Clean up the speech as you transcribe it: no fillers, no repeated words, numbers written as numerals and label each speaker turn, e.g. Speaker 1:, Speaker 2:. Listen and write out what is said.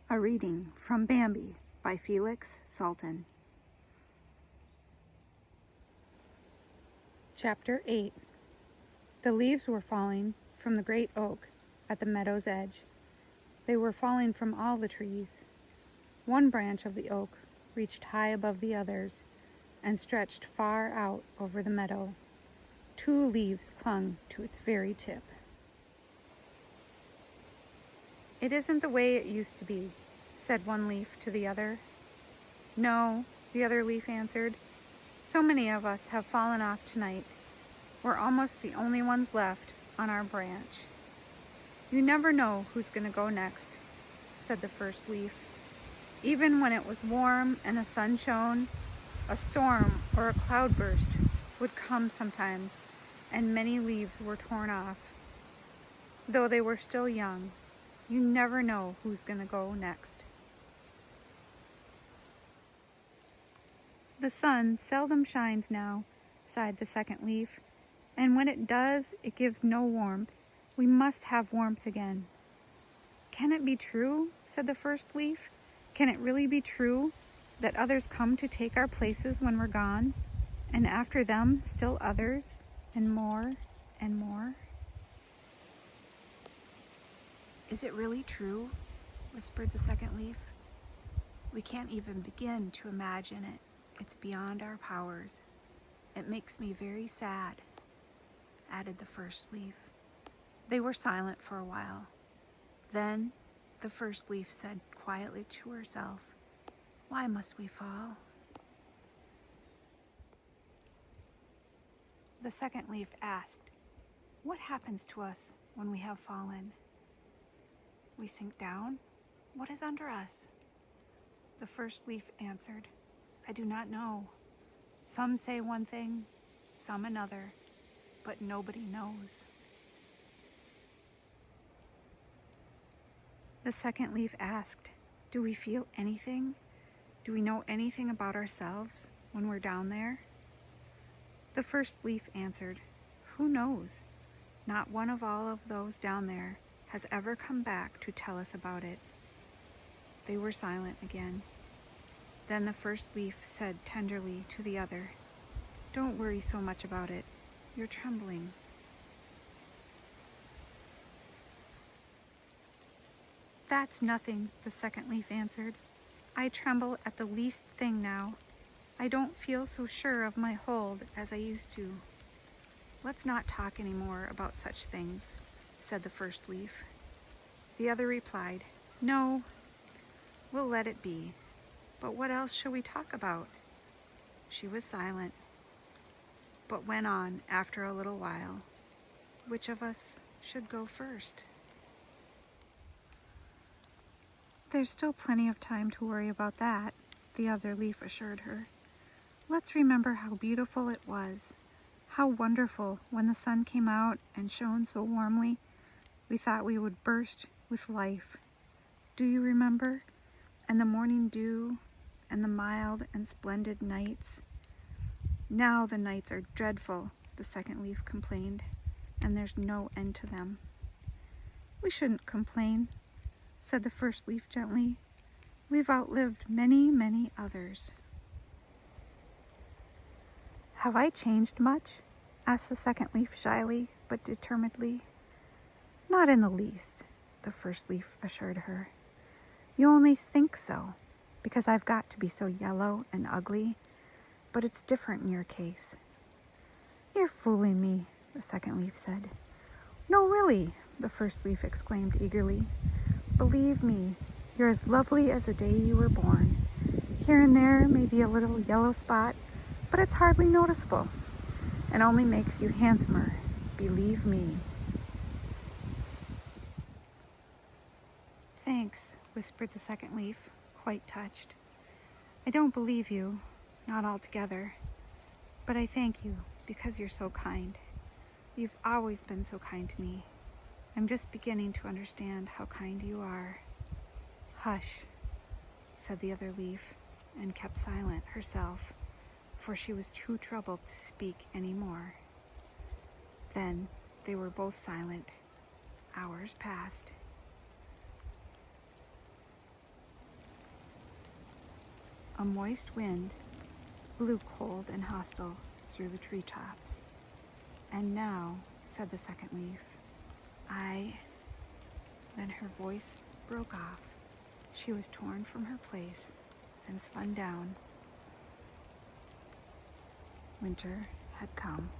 Speaker 1: A reading from Bambi by Felix Satlen. Chapter 8. The leaves were falling from the great oak at the meadow's edge. They were falling from all the trees. One branch of the oak reached high above the others and stretched far out over the meadow. 2 leaves clung to its very tip. "It isn't the way it used to be," said one leaf to the other. "No," the other leaf answered. "So many of us have fallen off tonight. We're almost the only ones left on our branch." "You never know who's going to go next," said the first leaf. Even when it was warm and the sun shone, a storm or a cloudburst would come sometimes, and many leaves were torn off. Though they were still young, you never know who's going to go next. "The sun seldom shines now," sighed the second leaf, "and when it does, it gives no warmth. We must have warmth again." "Can it be true?" said the first leaf. "Can it really be true that others come to take our places when we're gone, and after them still others, and more and more?" "Is it really true?" whispered the second leaf. "We can't even begin to imagine it. It's beyond our powers. It makes me very sad," added the first leaf. They were silent for a while. Then the first leaf said quietly to herself, "Why must we fall?" The second leaf asked, "What happens to us when we have fallen?" "We sink down. What is under us?" The first leaf answered, "I do not know. Some say one thing, some another, but nobody knows." The second leaf asked, "Do we feel anything? Do we know anything about ourselves when we're down there?" The first leaf answered, "Who knows? Not one of all of those down there has ever come back to tell us about it." They were silent again. Then the first leaf said tenderly to the other, "Don't worry so much about it. You're trembling." "That's nothing," the second leaf answered. "I tremble at the least thing now. I don't feel so sure of my hold as I used to." "Let's not talk any more about such things," said the first leaf. The other replied, "No, we'll let it be. But what else shall we talk about?" She was silent, but went on after a little while. "Which of us should go first?" "There's still plenty of time to worry about that," the other leaf assured her. "Let's remember how beautiful it was, how wonderful when the sun came out and shone so warmly we thought we would burst with life. Do you remember? And the morning dew, and the mild and splendid nights." "Now the nights are dreadful," the second leaf complained, "and there's no end to them." "We shouldn't complain," said the first leaf gently. "We've outlived many, many others." "Have I changed much?" asked the second leaf shyly but determinedly. "Not in the least," the first leaf assured her. "You only think so, because I've got to be so yellow and ugly, but it's different in your case." "You're fooling me," the second leaf said. "No, really," the first leaf exclaimed eagerly. "Believe me, you're as lovely as the day you were born. Here and there may be a little yellow spot, but it's hardly noticeable, and only makes you handsomer. Believe me." "Thanks," whispered the second leaf, quite touched. "I don't believe you, not altogether, but I thank you because you're so kind. You've always been so kind to me. I'm just beginning to understand how kind you are." "Hush," said the other leaf, and kept silent herself, for she was too troubled to speak any more. Then they were both silent. Hours passed. A moist wind blew cold and hostile through the treetops. "And now," said the second leaf, Then her voice broke off. She was torn from her place and spun down. Winter had come.